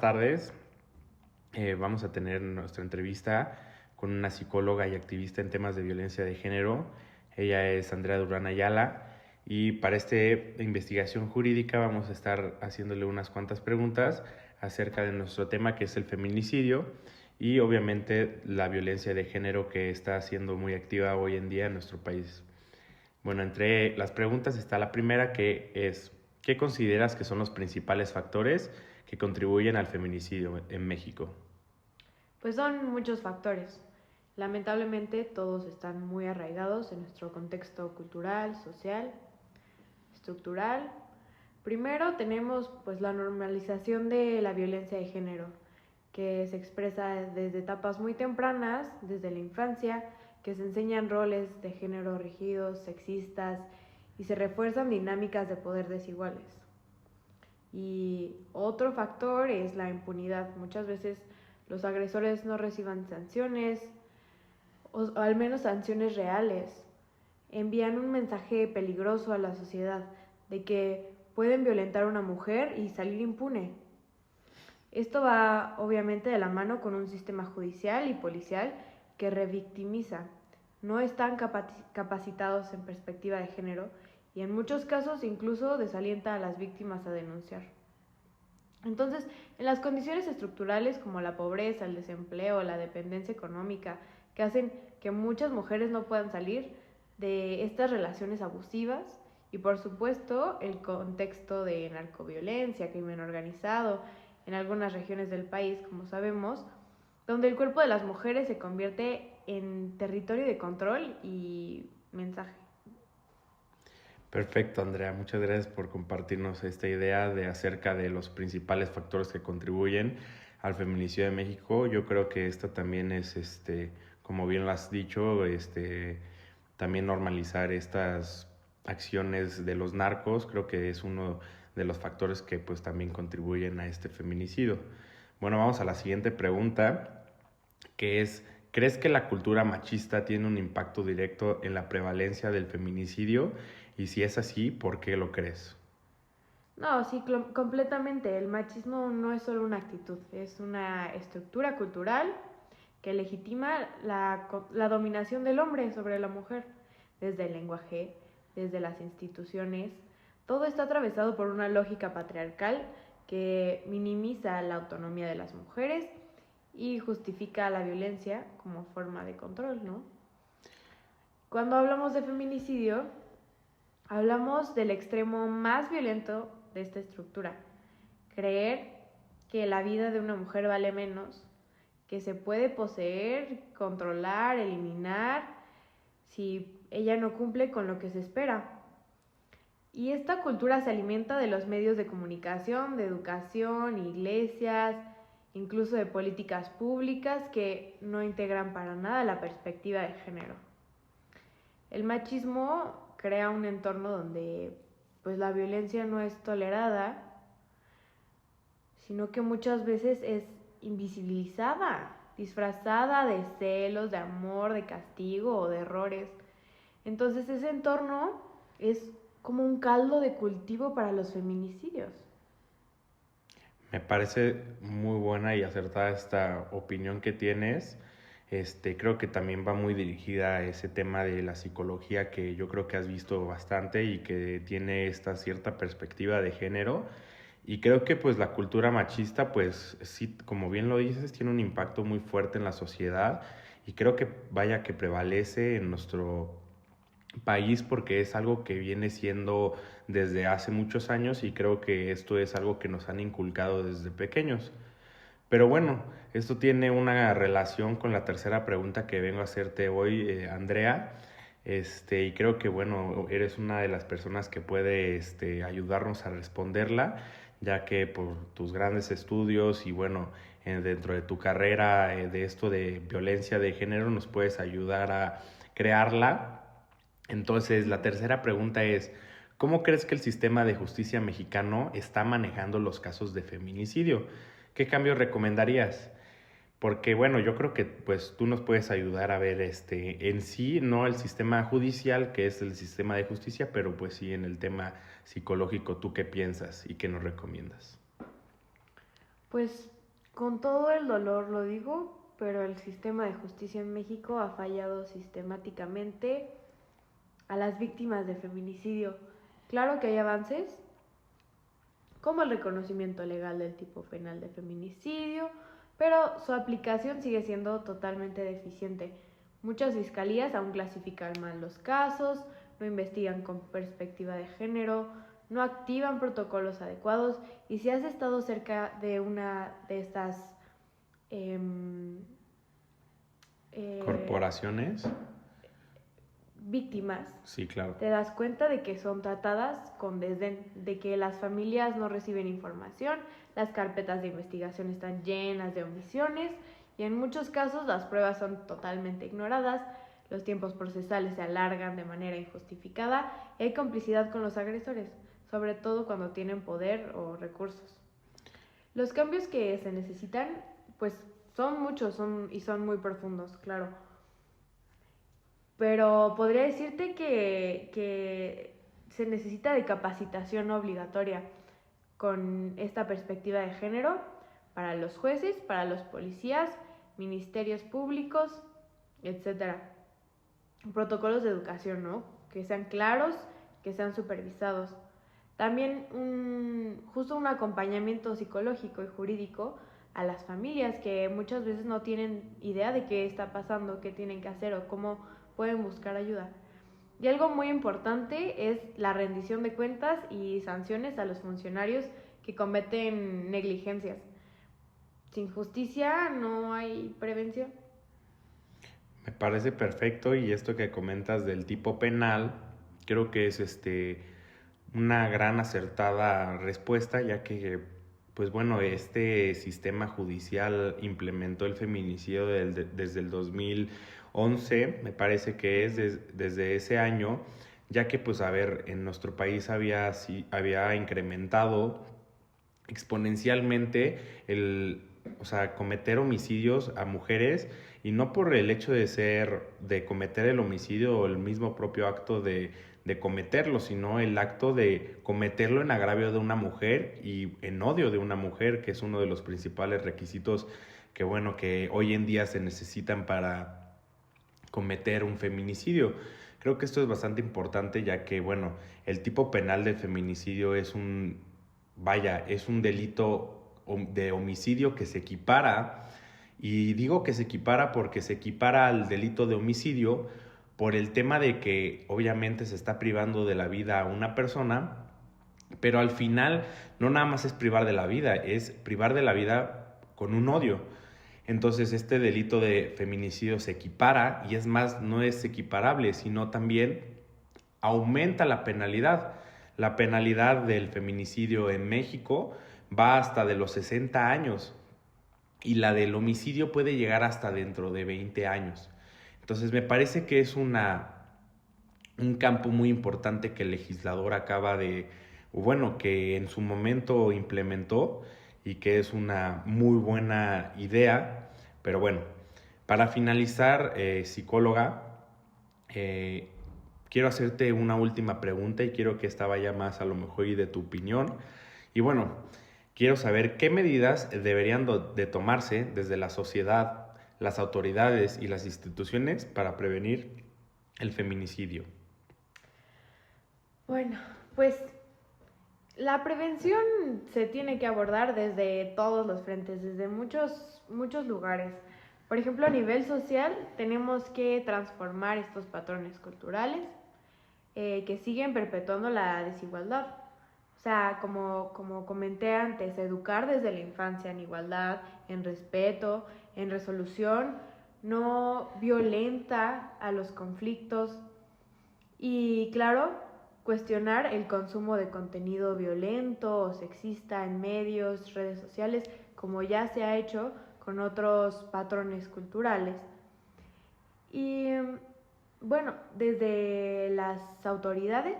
tardes. Vamos a tener nuestra entrevista con una psicóloga y activista en temas de violencia de género. Ella es Andrea Durán Ayala y para esta investigación jurídica vamos a estar haciéndole unas cuantas preguntas acerca de nuestro tema, que es el feminicidio y obviamente la violencia de género, que está siendo muy activa hoy en día en nuestro país. Bueno, entre las preguntas está la primera, que es: ¿qué consideras que son los principales factores que contribuyen al feminicidio en México? Pues son muchos factores. Lamentablemente todos están muy arraigados en nuestro contexto cultural, social, estructural. Primero tenemos pues la normalización de la violencia de género, que se expresa desde etapas muy tempranas, desde la infancia, que se enseñan roles de género rígidos, sexistas y se refuerzan dinámicas de poder desiguales. Y otro factor es la impunidad. Muchas veces los agresores no reciban sanciones, o al menos sanciones reales. Envían un mensaje peligroso a la sociedad de que pueden violentar a una mujer y salir impune. Esto va obviamente de la mano con un sistema judicial y policial que revictimiza. No están capacitados en perspectiva de género y en muchos casos incluso desalienta a las víctimas a denunciar. Entonces, en las condiciones estructurales como la pobreza, el desempleo, la dependencia económica, que hacen que muchas mujeres no puedan salir de estas relaciones abusivas, y por supuesto el contexto de narcoviolencia, crimen organizado en algunas regiones del país, como sabemos, donde el cuerpo de las mujeres se convierte en territorio de control y mensaje. Perfecto, Andrea. Muchas gracias por compartirnos esta idea de acerca de los principales factores que contribuyen al feminicidio de México. Yo creo que esto también es, como bien lo has dicho, también normalizar estas acciones de los narcos. Creo que es uno de los factores que pues también contribuyen a este feminicidio. Bueno, vamos a la siguiente pregunta, que es: ¿crees que la cultura machista tiene un impacto directo en la prevalencia del feminicidio? Y si es así, ¿por qué lo crees? No, sí, completamente. El machismo no es solo una actitud, es una estructura cultural que legitima la dominación del hombre sobre la mujer, desde el lenguaje, desde las instituciones. Todo está atravesado por una lógica patriarcal que minimiza la autonomía de las mujeres y justifica la violencia como forma de control, ¿no? Cuando hablamos de feminicidio, hablamos del extremo más violento de esta estructura: creer que la vida de una mujer vale menos, que se puede poseer, controlar, eliminar si ella no cumple con lo que se espera. Y esta cultura se alimenta de los medios de comunicación, de educación, iglesias, incluso de políticas públicas que no integran para nada la perspectiva de género. El machismo crea un entorno donde pues la violencia no es tolerada, sino que muchas veces es invisibilizada, disfrazada de celos, de amor, de castigo o de errores. Entonces ese entorno es como un caldo de cultivo para los feminicidios. Me parece muy buena y acertada esta opinión que tienes. Creo que también va muy dirigida a ese tema de la psicología, que yo creo que has visto bastante y que tiene esta cierta perspectiva de género. Y creo que pues la cultura machista, pues sí, como bien lo dices, tiene un impacto muy fuerte en la sociedad, y creo que vaya que prevalece en nuestro país, porque es algo que viene siendo desde hace muchos años, y creo que esto es algo que nos han inculcado desde pequeños. Pero bueno, esto tiene una relación con la tercera pregunta que vengo a hacerte hoy, Andrea. Y creo que bueno, eres una de las personas que puede ayudarnos a responderla, ya que por tus grandes estudios y bueno, dentro de tu carrera de esto de violencia de género, nos puedes ayudar a crearla. Entonces, la tercera pregunta es: ¿cómo crees que el sistema de justicia mexicano está manejando los casos de feminicidio? ¿Qué cambios recomendarías? Porque bueno, yo creo que pues tú nos puedes ayudar a ver en sí, no el sistema judicial, que es el sistema de justicia, pero pues sí en el tema psicológico. ¿Tú qué piensas y qué nos recomiendas? Pues Con todo el dolor lo digo, pero el sistema de justicia en México ha fallado sistemáticamente a las víctimas de feminicidio. Claro que hay avances, como el reconocimiento legal del tipo penal de feminicidio, pero su aplicación sigue siendo totalmente deficiente. Muchas fiscalías aún clasifican mal los casos, no investigan con perspectiva de género, no activan protocolos adecuados, y si has estado cerca de una de estas Corporaciones. víctimas, Sí, claro. te das cuenta de que son tratadas con desdén, de que las familias no reciben información, las carpetas de investigación están llenas de omisiones y en muchos casos las pruebas son totalmente ignoradas, los tiempos procesales se alargan de manera injustificada y hay complicidad con los agresores, sobre todo cuando tienen poder o recursos. Los cambios que se necesitan, pues son muchos y son muy profundos, claro. Pero podría decirte que se necesita de capacitación obligatoria con esta perspectiva de género para los jueces, para los policías, ministerios públicos, etcétera. Protocolos de educación, ¿no? Que sean claros, que sean supervisados. También justo un acompañamiento psicológico y jurídico a las familias que muchas veces no tienen idea de qué está pasando, qué tienen que hacer o cómo pueden buscar ayuda. Y algo muy importante es la rendición de cuentas y sanciones a los funcionarios que cometen negligencias. Sin justicia no hay prevención. Me parece perfecto, y esto que comentas del tipo penal, creo que es una gran acertada respuesta, ya que pues bueno, este sistema judicial implementó el feminicidio desde el 2011, me parece que es desde ese año, ya que pues a ver, en nuestro país había incrementado exponencialmente cometer homicidios a mujeres, y no por el hecho de cometer el homicidio o el mismo propio acto de cometerlo, sino el acto de cometerlo en agravio de una mujer y en odio de una mujer, que es uno de los principales requisitos que hoy en día se necesitan para cometer un feminicidio. Creo que esto es bastante importante, ya que el tipo penal del feminicidio es un delito de homicidio que se equipara, y digo que se equipara porque se equipara al delito de homicidio por el tema de que obviamente se está privando de la vida a una persona, pero al final no nada más es privar de la vida, es privar de la vida con un odio. Entonces este delito de feminicidio se equipara, y es más, no es equiparable, sino también aumenta la penalidad. La penalidad del feminicidio en México va hasta de los 60 años, y la del homicidio puede llegar hasta dentro de 20 años. Entonces me parece que es un campo muy importante que el legislador que en su momento implementó, y que es una muy buena idea. Pero bueno, para finalizar, psicóloga, quiero hacerte una última pregunta, y quiero que esta vaya más a lo mejor y de tu opinión. Y quiero saber qué medidas deberían de tomarse desde la sociedad, las autoridades y las instituciones para prevenir el feminicidio. Bueno, pues la prevención se tiene que abordar desde todos los frentes, desde muchos lugares. Por ejemplo, a nivel social tenemos que transformar estos patrones culturales que siguen perpetuando la desigualdad. O sea, como comenté antes, educar desde la infancia en igualdad, en respeto, en resolución no violenta a los conflictos, y claro, cuestionar el consumo de contenido violento o sexista en medios, redes sociales, como ya se ha hecho con otros patrones culturales. Y desde las autoridades,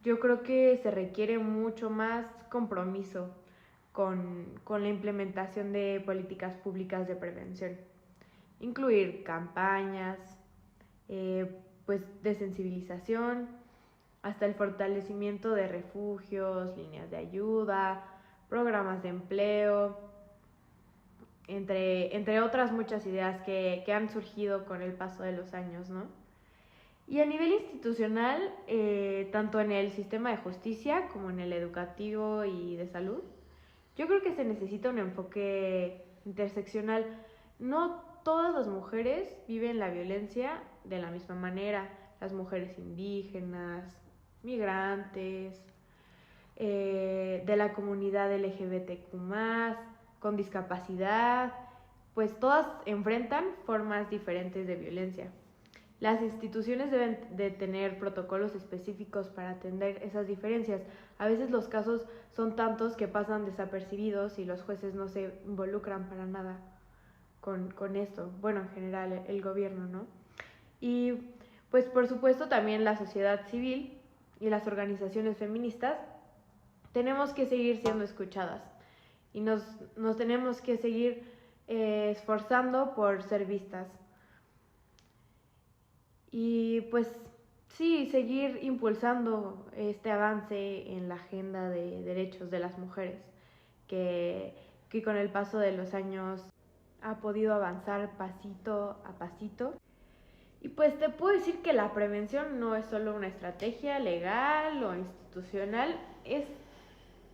yo creo que se requiere mucho más compromiso con la implementación de políticas públicas de prevención. Incluir campañas, de sensibilización, hasta el fortalecimiento de refugios, líneas de ayuda, programas de empleo, entre otras muchas ideas que han surgido con el paso de los años, ¿no? Y a nivel institucional, tanto en el sistema de justicia como en el educativo y de salud, yo creo que se necesita un enfoque interseccional. No todas las mujeres viven la violencia de la misma manera. Las mujeres indígenas, migrantes, de la comunidad LGBTQ+, con discapacidad, pues todas enfrentan formas diferentes de violencia. Las instituciones deben de tener protocolos específicos para atender esas diferencias. A veces los casos son tantos que pasan desapercibidos y los jueces no se involucran para nada con esto. Bueno, en general el gobierno, ¿no? Y pues por supuesto también la sociedad civil y las organizaciones feministas tenemos que seguir siendo escuchadas y nos tenemos que seguir esforzando por ser vistas. Y pues sí, seguir impulsando este avance en la agenda de derechos de las mujeres, que con el paso de los años ha podido avanzar pasito a pasito. Y pues te puedo decir que la prevención no es solo una estrategia legal o institucional, es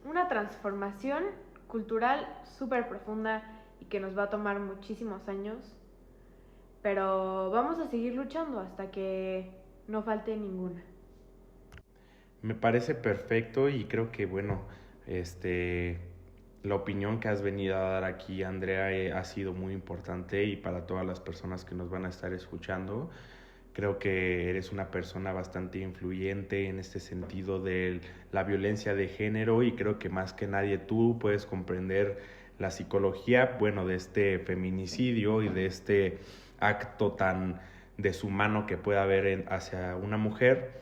una transformación cultural súper profunda y que nos va a tomar muchísimos años, pero vamos a seguir luchando hasta que no falte ninguna. Me parece perfecto y creo que, bueno, la opinión que has venido a dar aquí, Andrea, ha sido muy importante y para todas las personas que nos van a estar escuchando. Creo que eres una persona bastante influyente en este sentido de la violencia de género y creo que más que nadie tú puedes comprender la psicología, bueno, de este feminicidio y de este acto tan deshumano que puede haber hacia una mujer.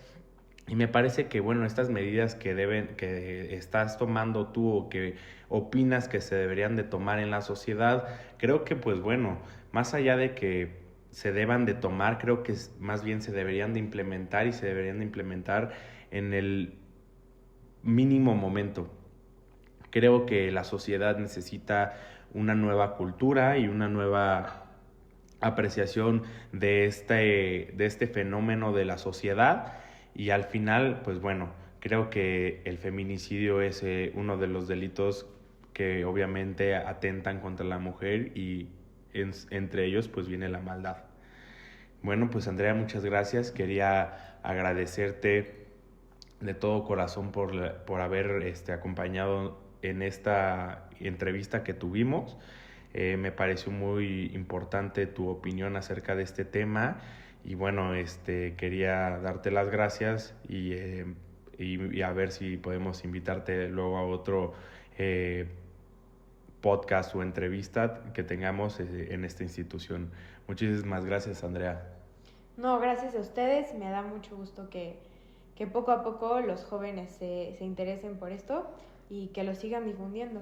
Y me parece que, bueno, estas medidas que estás tomando tú o que opinas que se deberían de tomar en la sociedad, creo que, pues bueno, más allá de que se deban de tomar, creo que más bien se deberían de implementar y se deberían de implementar en el mínimo momento. Creo que la sociedad necesita una nueva cultura y una nueva apreciación de este fenómeno de la sociedad y al final, pues bueno, creo que el feminicidio es uno de los delitos que obviamente atentan contra la mujer y entre ellos pues viene la maldad. Bueno, pues Andrea, muchas gracias. Quería agradecerte de todo corazón por haber acompañado en esta entrevista que tuvimos. Me pareció muy importante tu opinión acerca de este tema y bueno, quería darte las gracias y a ver si podemos invitarte luego a otro podcast o entrevista que tengamos en esta institución. Muchísimas gracias, Andrea. No, gracias a ustedes, me da mucho gusto que poco a poco los jóvenes se interesen por esto y que lo sigan difundiendo.